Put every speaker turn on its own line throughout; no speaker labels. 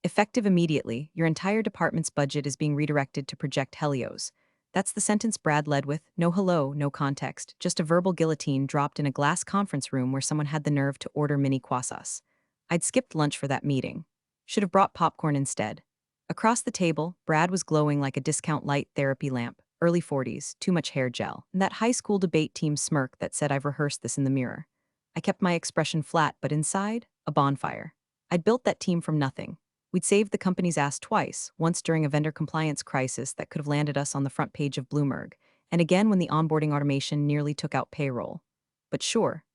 Effective immediately, your entire department's budget is being redirected to Project Helios. That's the sentence Brad led with, no hello, no context, just a verbal guillotine dropped in a glass conference room where someone had the nerve to order mini croissants. I'd skipped lunch for that meeting. Should have brought popcorn instead. Across the table, Brad was glowing like a discount light therapy lamp, early 40s, too much hair gel, and that high school debate team smirk that said I've rehearsed this in the mirror. I kept my expression flat, but inside, a bonfire. I'd built that team from nothing. We'd saved the company's ass twice, once during a vendor compliance crisis that could have landed us on the front page of Bloomberg, and again when the onboarding automation nearly took out payroll. But sure,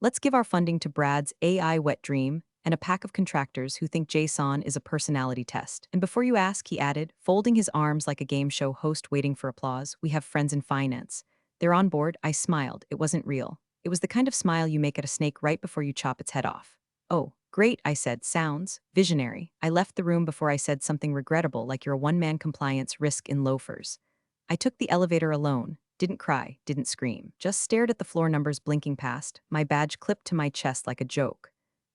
let's give our funding to Brad's AI wet dream and a pack of contractors who think JSON is a personality test. And before you ask, he added, folding his arms like a game show host waiting for applause, we have friends in finance. They're on board. I smiled. It wasn't real. It was the kind of smile you make at a snake right before you chop its head off. Oh, great, I said. Sounds visionary. I left the room before I said something regrettable like you're a one-man compliance risk in loafers. I took the elevator alone, didn't cry, didn't scream, just stared at the floor numbers blinking past, my badge clipped to my chest like a joke.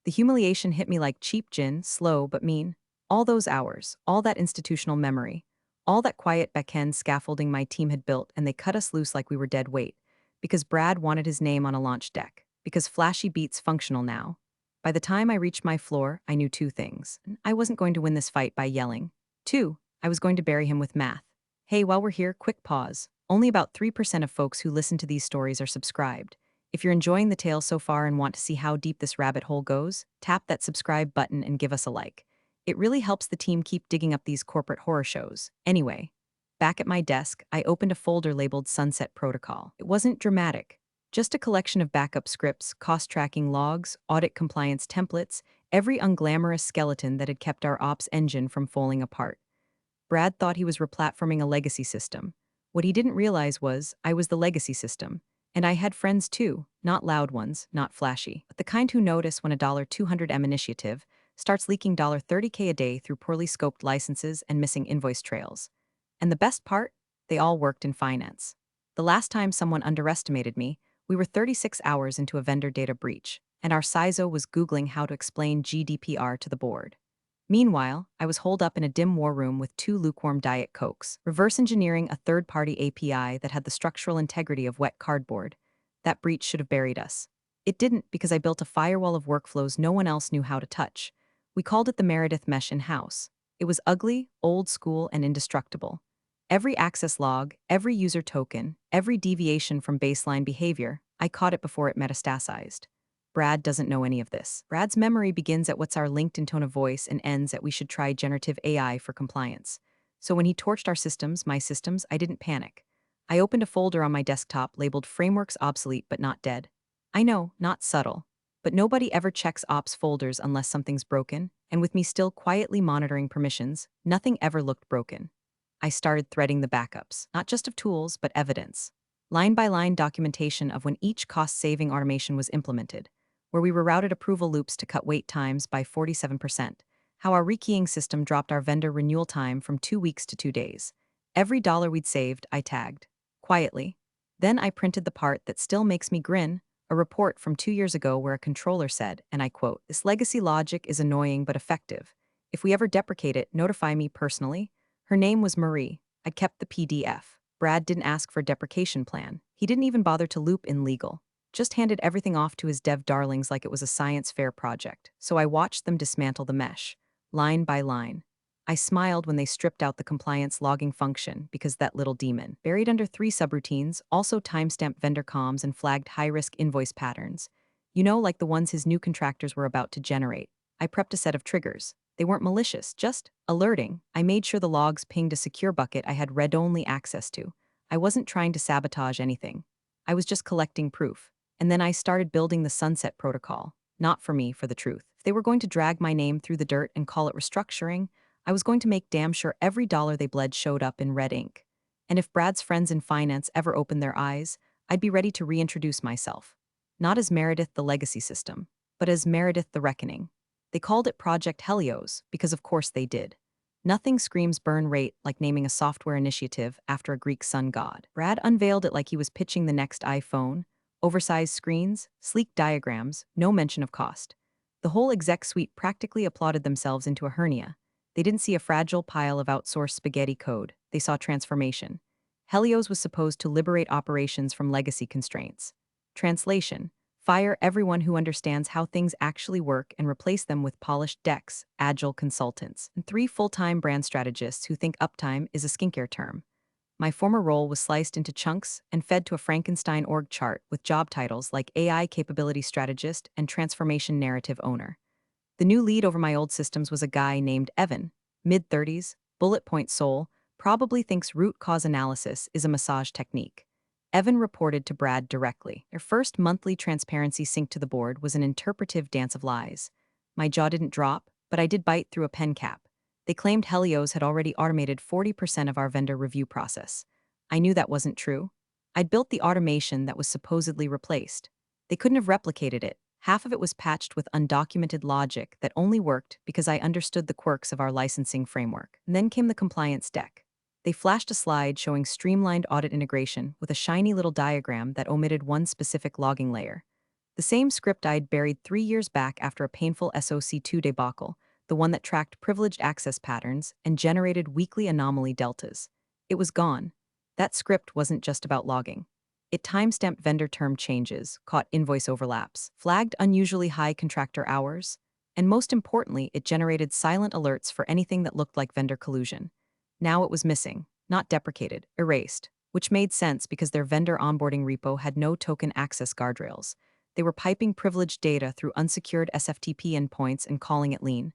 The humiliation hit me like cheap gin, slow but mean. All those hours, all that institutional memory, all that quiet back-end scaffolding my team had built, and they cut us loose like we were dead weight. Because Brad wanted his name on a launch deck. Because flashy beats functional now. By the time I reached my floor, I knew two things. I wasn't going to win this fight by yelling. Two, I was going to bury him with math. Hey, while we're here, quick pause. Only about 3% of folks who listen to these stories are subscribed. If you're enjoying the tale so far and want to see how deep this rabbit hole goes, tap that subscribe button and give us a like. It really helps the team keep digging up these corporate horror shows. Anyway, back at my desk, I opened a folder labeled Sunset Protocol. It wasn't dramatic. Just a collection of backup scripts, cost-tracking logs, audit compliance templates, every unglamorous skeleton that had kept our ops engine from falling apart. Brad thought he was replatforming a legacy system. What he didn't realize was, I was the legacy system. And I had friends too, not loud ones, not flashy, but the kind who notice when a $200M initiative starts leaking $30K a day through poorly scoped licenses and missing invoice trails. And the best part? They all worked in finance. The last time someone underestimated me, we were 36 hours into a vendor data breach, and our CISO was Googling how to explain GDPR to the board. Meanwhile, I was holed up in a dim war room with two lukewarm Diet Cokes, reverse engineering a third-party API that had the structural integrity of wet cardboard. That breach should have buried us. It didn't because I built a firewall of workflows no one else knew how to touch. We called it the Meredith mesh in-house. It was ugly, old school, and indestructible. Every access log, every user token, every deviation from baseline behavior, I caught it before it metastasized. Brad doesn't know any of this. Brad's memory begins at what's our LinkedIn tone of voice and ends at we should try generative AI for compliance. So when he torched our systems, my systems, I didn't panic. I opened a folder on my desktop labeled Frameworks Obsolete but Not Dead. I know, not subtle. But nobody ever checks ops folders unless something's broken, and with me still quietly monitoring permissions, nothing ever looked broken. I started threading the backups, not just of tools, but evidence. Line-by-line documentation of when each cost-saving automation was implemented, where we rerouted approval loops to cut wait times by 47%, how our rekeying system dropped our vendor renewal time from 2 weeks to 2 days. Every dollar we'd saved, I tagged. Quietly. Then I printed the part that still makes me grin, a report from 2 years ago where a controller said, and I quote, "This legacy logic is annoying but effective. If we ever deprecate it, notify me personally." Her name was Marie. I'd kept the PDF. Brad didn't ask for a deprecation plan. He didn't even bother to loop in legal. Just handed everything off to his dev darlings like it was a science fair project. So I watched them dismantle the mesh, line by line. I smiled when they stripped out the compliance logging function because that little demon, buried under 3 subroutines, also timestamped vendor comms and flagged high-risk invoice patterns. You know, like the ones his new contractors were about to generate. I prepped a set of triggers. They weren't malicious, just alerting. I made sure the logs pinged a secure bucket I had read-only access to. I wasn't trying to sabotage anything. I was just collecting proof. And then I started building the Sunset Protocol. Not for me, for the truth. If they were going to drag my name through the dirt and call it restructuring, I was going to make damn sure every dollar they bled showed up in red ink. And if Brad's friends in finance ever opened their eyes, I'd be ready to reintroduce myself. Not as Meredith the legacy system, but as Meredith the reckoning. They called it Project Helios because of course they did. Nothing screams burn rate like naming a software initiative after a Greek sun god. Brad unveiled it like he was pitching the next iPhone. Oversized screens, sleek diagrams, no mention of cost. The whole exec suite practically applauded themselves into a hernia. They didn't see a fragile pile of outsourced spaghetti code, they saw transformation. Helios was supposed to liberate operations from legacy constraints. Translation: fire everyone who understands how things actually work and replace them with polished decks, agile consultants, and 3 full-time brand strategists who think uptime is a skincare term. My former role was sliced into chunks and fed to a Frankenstein org chart with job titles like AI Capability Strategist and Transformation Narrative Owner. The new lead over my old systems was a guy named Evan, mid-30s, bullet point soul, probably thinks root cause analysis is a massage technique. Evan reported to Brad directly. Their first monthly transparency sync to the board was an interpretive dance of lies. My jaw didn't drop, but I did bite through a pen cap. They claimed Helios had already automated 40% of our vendor review process. I knew that wasn't true. I'd built the automation that was supposedly replaced. They couldn't have replicated it. Half of it was patched with undocumented logic that only worked because I understood the quirks of our licensing framework. And then came the compliance deck. They flashed a slide showing streamlined audit integration with a shiny little diagram that omitted one specific logging layer. The same script I'd buried 3 years back after a painful SOC2 debacle, the one that tracked privileged access patterns and generated weekly anomaly deltas. It was gone. That script wasn't just about logging. It timestamped vendor term changes, caught invoice overlaps, flagged unusually high contractor hours, and most importantly, it generated silent alerts for anything that looked like vendor collusion. Now it was missing, not deprecated, erased, which made sense because their vendor onboarding repo had no token access guardrails. They were piping privileged data through unsecured SFTP endpoints and calling it lean.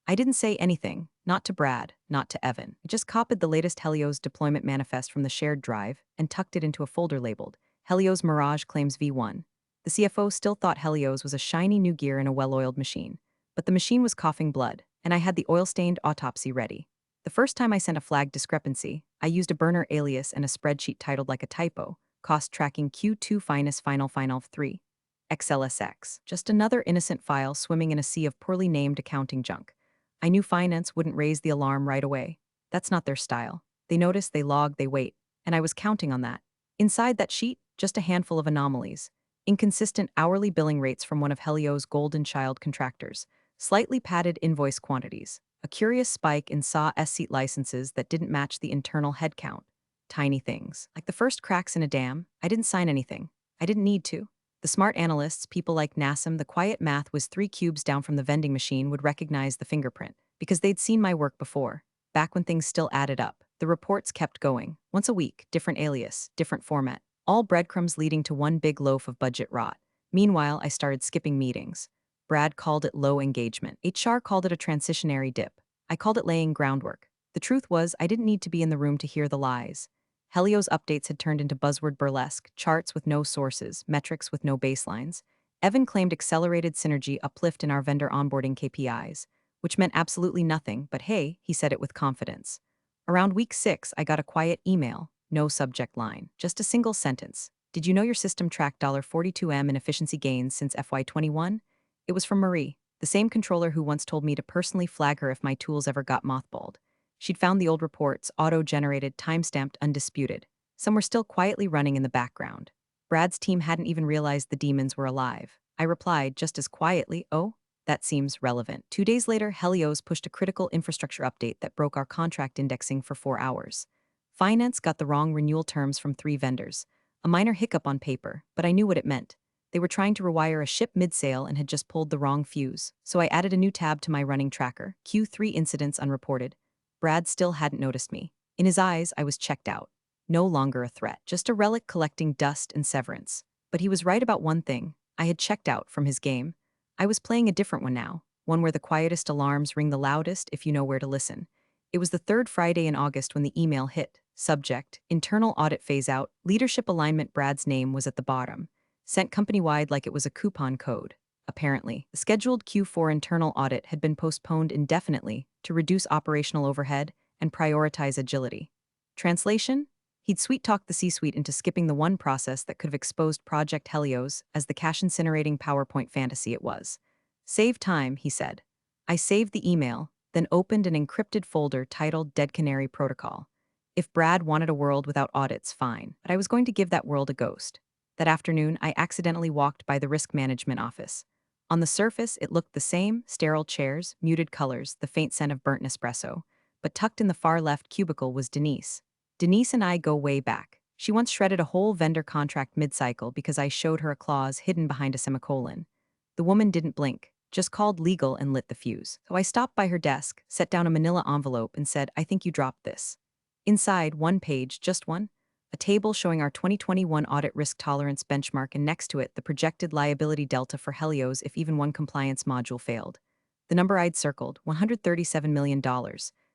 I didn't say anything, not to Brad, not to Evan. I just copied the latest Helios deployment manifest from the shared drive and tucked it into a folder labeled Helios Mirage Claims V1. The CFO still thought Helios was a shiny new gear in a well-oiled machine, but the machine was coughing blood, and I had the oil-stained autopsy ready. The first time I sent a flag discrepancy, I used a burner alias and a spreadsheet titled like a typo, cost tracking Q2 finest final 3. XLSX. Just another innocent file swimming in a sea of poorly named accounting junk. I knew finance wouldn't raise the alarm right away. That's not their style. They notice, they log, they wait. And I was counting on that. Inside that sheet, just a handful of anomalies. Inconsistent hourly billing rates from one of Helios' golden child contractors. Slightly padded invoice quantities. A curious spike in SAW S-seat licenses that didn't match the internal headcount. Tiny things. Like the first cracks in a dam, I didn't sign anything. I didn't need to. The smart analysts, people like Nassim, the quiet math was 3 cubes down from the vending machine, would recognize the fingerprint, because they'd seen my work before, back when things still added up. The reports kept going. Once a week, different alias, different format. All breadcrumbs leading to one big loaf of budget rot. Meanwhile, I started skipping meetings. Brad called it low engagement. HR called it a transitionary dip. I called it laying groundwork. The truth was, I didn't need to be in the room to hear the lies. Helios updates had turned into buzzword burlesque, charts with no sources, metrics with no baselines. Evan claimed accelerated synergy uplift in our vendor onboarding KPIs, which meant absolutely nothing, but hey, he said it with confidence. Around week 6, I got a quiet email, no subject line, just a single sentence. Did you know your system tracked $42M in efficiency gains since FY21? It was from Marie, the same controller who once told me to personally flag her if my tools ever got mothballed. She'd found the old reports, auto-generated, time-stamped, undisputed. Some were still quietly running in the background. Brad's team hadn't even realized the demons were alive. I replied just as quietly, "Oh, that seems relevant." 2 days later, Helios pushed a critical infrastructure update that broke our contract indexing for 4 hours. Finance got the wrong renewal terms from 3 vendors. A minor hiccup on paper, but I knew what it meant. They were trying to rewire a ship mid-sale and had just pulled the wrong fuse. So I added a new tab to my running tracker, Q3 incidents unreported. Brad still hadn't noticed me. In his eyes, I was checked out. No longer a threat, just a relic collecting dust and severance. But he was right about one thing. I had checked out from his game. I was playing a different one now, one where the quietest alarms ring the loudest if you know where to listen. It was the 3rd Friday in August when the email hit. Subject: internal audit phase out, leadership alignment. Brad's name was at the bottom. Sent company-wide like it was a coupon code. Apparently, the scheduled Q4 internal audit had been postponed indefinitely to reduce operational overhead and prioritize agility. Translation? He'd sweet-talked the C-suite into skipping the one process that could have exposed Project Helios as the cash-incinerating PowerPoint fantasy it was. Save time, he said. I saved the email, then opened an encrypted folder titled Dead Canary Protocol. If Brad wanted a world without audits, fine, but I was going to give that world a ghost. That afternoon, I accidentally walked by the risk management office. On the surface, it looked the same: sterile chairs, muted colors, the faint scent of burnt Nespresso. But tucked in the far left cubicle was Denise. Denise and I go way back. She once shredded a whole vendor contract mid-cycle because I showed her a clause hidden behind a semicolon. The woman didn't blink, just called legal and lit the fuse. So I stopped by her desk, set down a manila envelope, and said, "I think you dropped this." Inside, one page, just one, a table showing our 2021 audit risk tolerance benchmark, and next to it, the projected liability delta for Helios if even one compliance module failed. The number I'd circled, $137 million.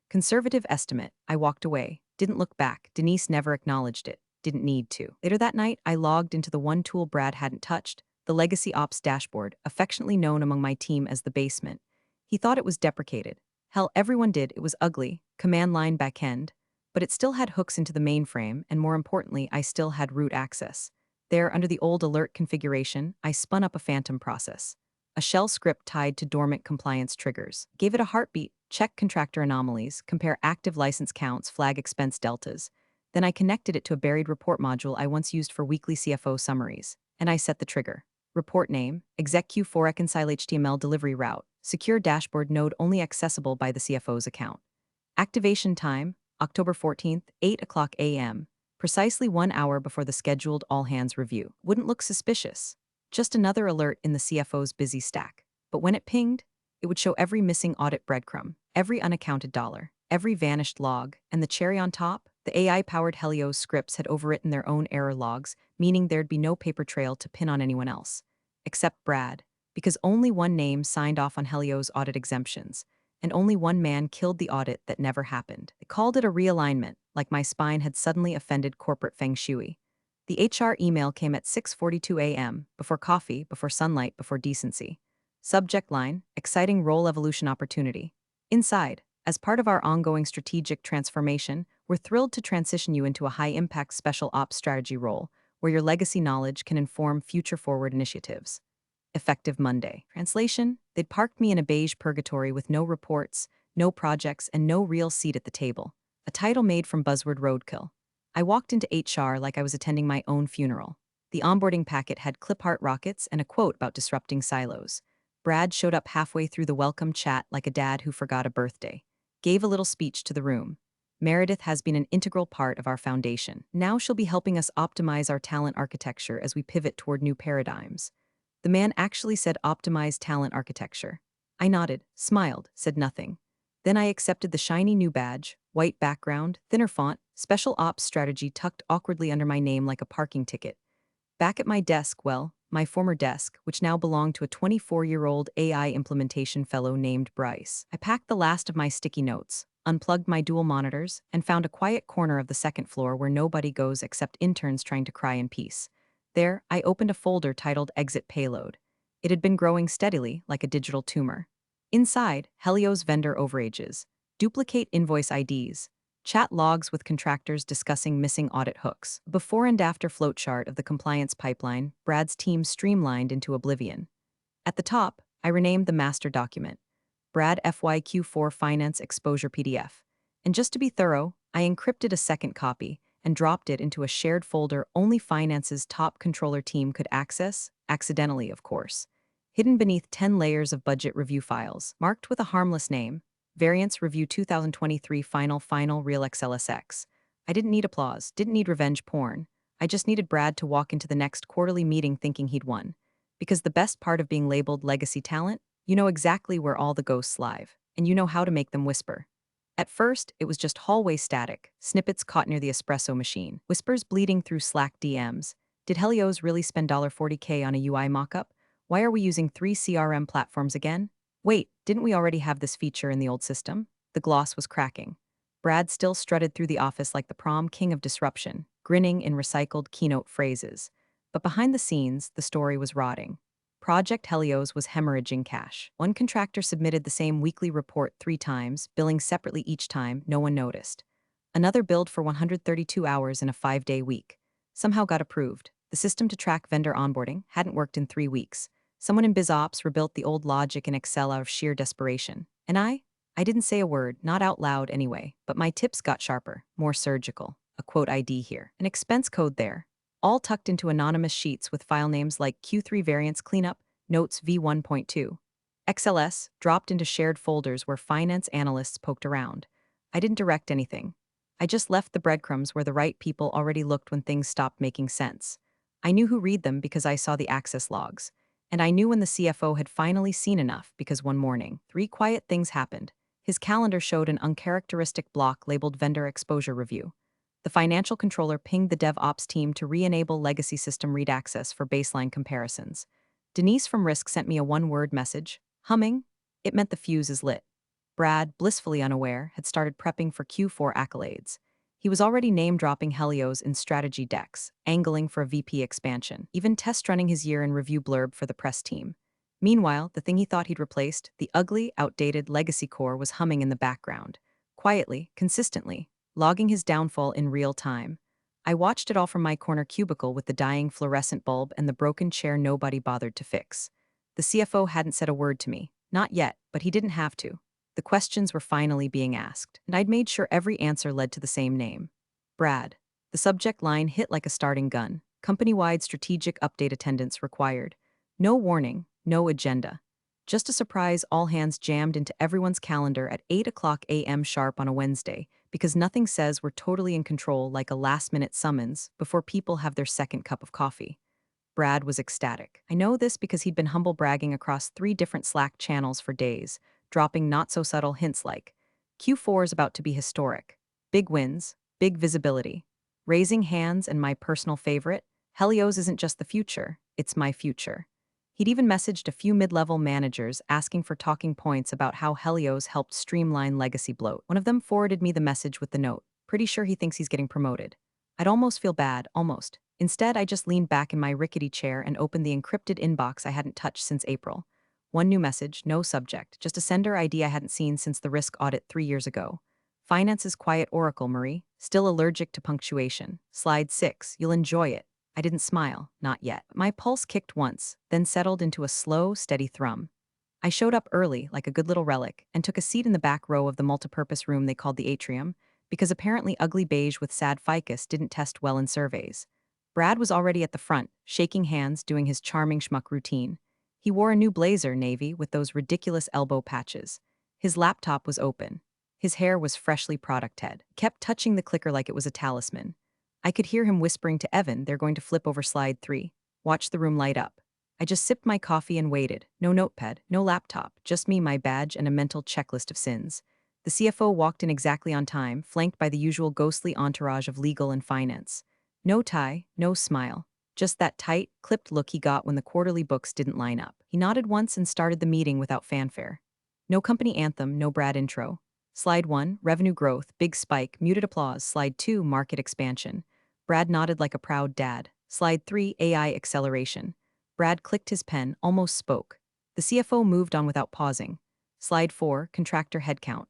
Conservative estimate. I walked away, didn't look back. Denise never acknowledged it, didn't need to. Later that night, I logged into the one tool Brad hadn't touched, the Legacy Ops dashboard, affectionately known among my team as the basement. He thought it was deprecated. Hell, everyone did. It was ugly, command line backend, but it still had hooks into the mainframe, and more importantly, I still had root access. There, under the old alert configuration, I spun up a phantom process. A shell script tied to dormant compliance triggers. Gave it a heartbeat, check contractor anomalies, compare active license counts, flag expense deltas. Then I connected it to a buried report module I once used for weekly CFO summaries. And I set the trigger. Report name, exec-Q4 reconcile HTML delivery route, secure dashboard node only accessible by the CFO's account. Activation time, October 14th, 8 o'clock a.m., precisely 1 hour before the scheduled all-hands review. Wouldn't look suspicious. Just another alert in the CFO's busy stack. But when it pinged, it would show every missing audit breadcrumb, every unaccounted dollar, every vanished log, and the cherry on top, the AI-powered Helios scripts had overwritten their own error logs, meaning there'd be no paper trail to pin on anyone else. Except Brad, because only one name signed off on Helios audit exemptions, and only one man killed the audit that never happened. They called it a realignment, like my spine had suddenly offended corporate feng shui. The HR email came at 6:42 a.m., before coffee, before sunlight, before decency. Subject line, exciting role evolution opportunity. Inside, as part of our ongoing strategic transformation, we're thrilled to transition you into a high-impact special ops strategy role, where your legacy knowledge can inform future-forward initiatives. Effective Monday. Translation: they'd parked me in a beige purgatory with no reports, no projects, and no real seat at the table. A title made from buzzword roadkill. I walked into HR like I was attending my own funeral. The onboarding packet had clip heart rockets and a quote about disrupting silos. Brad showed up halfway through the welcome chat like a dad who forgot a birthday. Gave a little speech to the room. Meredith has been an integral part of our foundation. Now she'll be helping us optimize our talent architecture as we pivot toward new paradigms. The man actually said optimize talent architecture. I nodded, smiled, said nothing. Then I accepted the shiny new badge, white background, thinner font, special ops strategy tucked awkwardly under my name like a parking ticket. Back at my desk, well, my former desk, which now belonged to a 24-year-old AI implementation fellow named Bryce. I packed the last of my sticky notes, unplugged my dual monitors, and found a quiet corner of the second floor where nobody goes except interns trying to cry in peace. There, I opened a folder titled Exit Payload. It had been growing steadily, like a digital tumor. Inside, Helios vendor overages, duplicate invoice IDs, chat logs with contractors discussing missing audit hooks. Before and after flowchart of the compliance pipeline, Brad's team streamlined into oblivion. At the top, I renamed the master document, Brad FYQ4 Finance Exposure PDF. And just to be thorough, I encrypted a second copy and dropped it into a shared folder only Finance's top controller team could access, accidentally, of course. Hidden beneath 10 layers of budget review files, marked with a harmless name, Variance Review 2023 Final Real XLSX. I didn't need applause, didn't need revenge porn. I just needed Brad to walk into the next quarterly meeting thinking he'd won. Because the best part of being labeled legacy talent, you know exactly where all the ghosts live, and you know how to make them whisper. At first, it was just hallway static, snippets caught near the espresso machine, whispers bleeding through Slack DMs. Did Helios really spend $40K on a UI mockup? Why are we using 3 CRM platforms again? Wait, didn't we already have this feature in the old system? The gloss was cracking. Brad still strutted through the office like the prom king of disruption, grinning in recycled keynote phrases. But behind the scenes, the story was rotting. Project Helios was hemorrhaging cash. One contractor submitted the same weekly report 3 times, billing separately each time, no one noticed. Another billed for 132 hours in a 5-day week. Somehow got approved. The system to track vendor onboarding hadn't worked in 3 weeks. Someone in BizOps rebuilt the old logic in Excel out of sheer desperation. And I didn't say a word, not out loud anyway, but my tips got sharper, more surgical. A quote ID here, an expense code there. All tucked into anonymous sheets with file names like Q3 Variance Cleanup, Notes V1.2. XLS dropped into shared folders where finance analysts poked around. I didn't direct anything. I just left the breadcrumbs where the right people already looked when things stopped making sense. I knew who read them because I saw the access logs. And I knew when the CFO had finally seen enough because one morning, three quiet things happened. His calendar showed an uncharacteristic block labeled Vendor Exposure Review. The financial controller pinged the DevOps team to re-enable legacy system read access for baseline comparisons. Denise from Risk sent me a one-word message. Humming. It meant the fuse is lit. Brad, blissfully unaware, had started prepping for Q4 accolades. He was already name-dropping Helios in strategy decks, angling for a VP expansion, even test-running his year-in review blurb for the press team. Meanwhile, the thing he thought he'd replaced, the ugly, outdated legacy core, was humming in the background. Quietly, consistently, logging his downfall in real time. I watched it all from my corner cubicle with the dying fluorescent bulb and the broken chair nobody bothered to fix. The CFO hadn't said a word to me. Not yet, but he didn't have to. The questions were finally being asked, and I'd made sure every answer led to the same name. Brad. The subject line hit like a starting gun. Company-wide strategic update attendance required. No warning, no agenda. Just a surprise all hands jammed into everyone's calendar at 8 a.m. sharp on a Wednesday, because nothing says we're totally in control like a last-minute summons before people have their second cup of coffee. Brad was ecstatic. I know this because he'd been humble bragging across 3 different Slack channels for days, dropping not-so-subtle hints like, Q4 is about to be historic. Big wins, big visibility. Raising hands and my personal favorite, Helios isn't just the future, it's my future. He'd even messaged a few mid-level managers asking for talking points about how Helios helped streamline legacy bloat. One of them forwarded me the message with the note, pretty sure he thinks he's getting promoted. I'd almost feel bad, almost. Instead, I just leaned back in my rickety chair and opened the encrypted inbox I hadn't touched since April. One new message, no subject, just a sender ID I hadn't seen since the risk audit 3 years ago. Finance's quiet oracle, Marie. Still allergic to punctuation. Slide 6, you'll enjoy it. I didn't smile, not yet. My pulse kicked once, then settled into a slow, steady thrum. I showed up early, like a good little relic, and took a seat in the back row of the multipurpose room they called the atrium, because apparently ugly beige with sad ficus didn't test well in surveys. Brad was already at the front, shaking hands, doing his charming schmuck routine. He wore a new blazer, navy, with those ridiculous elbow patches. His laptop was open. His hair was freshly product-head. Kept touching the clicker like it was a talisman. I could hear him whispering to Evan they're going to flip over slide 3. Watch the room light up. I just sipped my coffee and waited. No notepad, no laptop, just me, my badge, and a mental checklist of sins. The CFO walked in exactly on time, flanked by the usual ghostly entourage of legal and finance. No tie, no smile. Just that tight, clipped look he got when the quarterly books didn't line up. He nodded once and started the meeting without fanfare. No company anthem, no Brad intro. Slide 1, revenue growth, big spike, muted applause. Slide 2, market expansion. Brad nodded like a proud dad. Slide 3, AI acceleration. Brad clicked his pen, almost spoke. The CFO moved on without pausing. Slide 4, contractor headcount.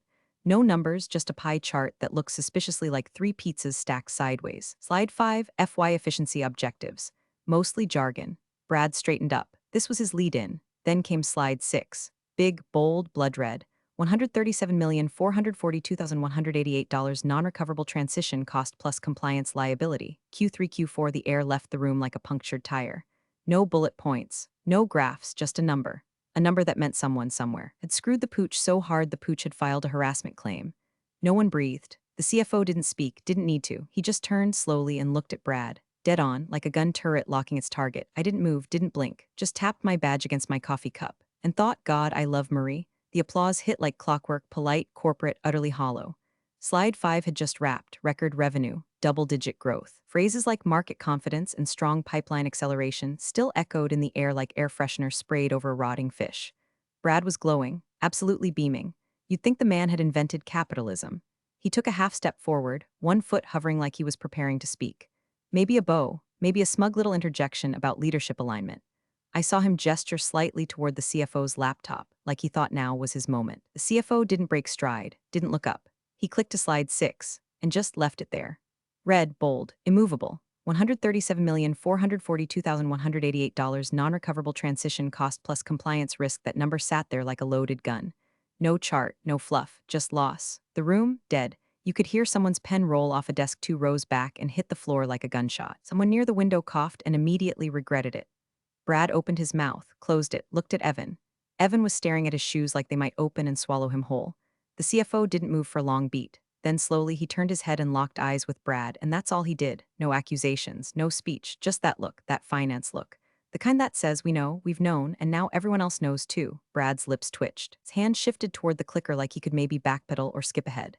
No numbers, just a pie chart that looks suspiciously like 3 pizzas stacked sideways. Slide 5, FY efficiency objectives. Mostly jargon. Brad straightened up. This was his lead-in. Then came slide 6. Big, bold, blood red. $137,442,188 non-recoverable transition cost plus compliance liability. Q3 Q4 the air left the room like a punctured tire. No bullet points. No graphs, just a number. A number that meant someone somewhere had screwed the pooch so hard the pooch had filed a harassment claim. No one breathed. The CFO didn't speak, didn't need to. He just turned slowly and looked at Brad. Dead on, like a gun turret locking its target. I didn't move, didn't blink, just tapped my badge against my coffee cup. And thought, God, I love Marie. The applause hit like clockwork, polite, corporate, utterly hollow. Slide 5 had just wrapped, record revenue, double-digit growth. Phrases like market confidence and strong pipeline acceleration still echoed in the air like air freshener sprayed over a rotting fish. Brad was glowing, absolutely beaming. You'd think the man had invented capitalism. He took a half step forward, one foot hovering like he was preparing to speak. Maybe a bow, maybe a smug little interjection about leadership alignment. I saw him gesture slightly toward the CFO's laptop, like he thought now was his moment. The CFO didn't break stride, didn't look up. He clicked to slide 6, and just left it there. Red, bold, immovable. $137,442,188 non-recoverable transition cost plus compliance risk. That number sat there like a loaded gun. No chart, no fluff, just loss. The room, dead. You could hear someone's pen roll off a desk 2 rows back and hit the floor like a gunshot. Someone near the window coughed and immediately regretted it. Brad opened his mouth, closed it, looked at Evan. Evan was staring at his shoes like they might open and swallow him whole. The CFO didn't move for a long beat. Then slowly he turned his head and locked eyes with Brad, and that's all he did. No accusations, no speech, just that look, that finance look. The kind that says, we know, we've known, and now everyone else knows too. Brad's lips twitched. His hand shifted toward the clicker like he could maybe backpedal or skip ahead.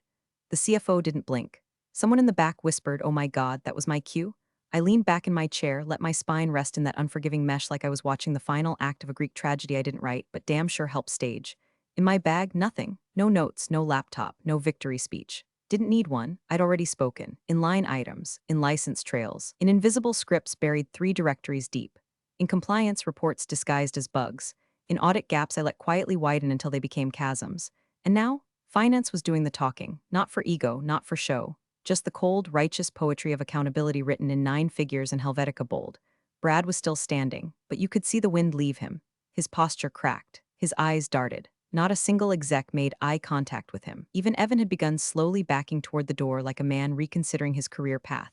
The CFO didn't blink. Someone in the back whispered, "Oh my God, that was my cue?" I leaned back in my chair, let my spine rest in that unforgiving mesh like I was watching the final act of a Greek tragedy I didn't write, but damn sure helped stage. In my bag, nothing. No notes, no laptop, no victory speech. Didn't need one. I'd already spoken. In line items, in license trails, in invisible scripts buried 3 directories deep. In compliance reports disguised as bugs. In audit gaps I let quietly widen until they became chasms. And now, finance was doing the talking, not for ego, not for show. Just the cold, righteous poetry of accountability written in 9 figures in Helvetica bold. Brad was still standing, but you could see the wind leave him. His posture cracked. His eyes darted. Not a single exec made eye contact with him. Even Evan had begun slowly backing toward the door like a man reconsidering his career path.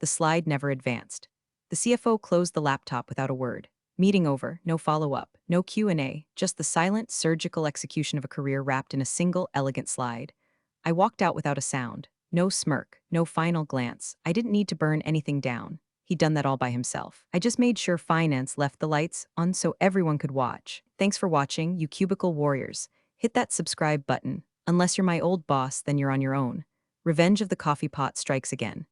The slide never advanced. The CFO closed the laptop without a word. Meeting over, no follow-up, no Q&A, just the silent, surgical execution of a career wrapped in a single, elegant slide. I walked out without a sound. No smirk, no final glance. I didn't need to burn anything down. He'd done that all by himself. I just made sure finance left the lights on so everyone could watch. Thanks for watching, you cubicle warriors. Hit that subscribe button. Unless you're my old boss, then you're on your own. Revenge of the coffee pot strikes again.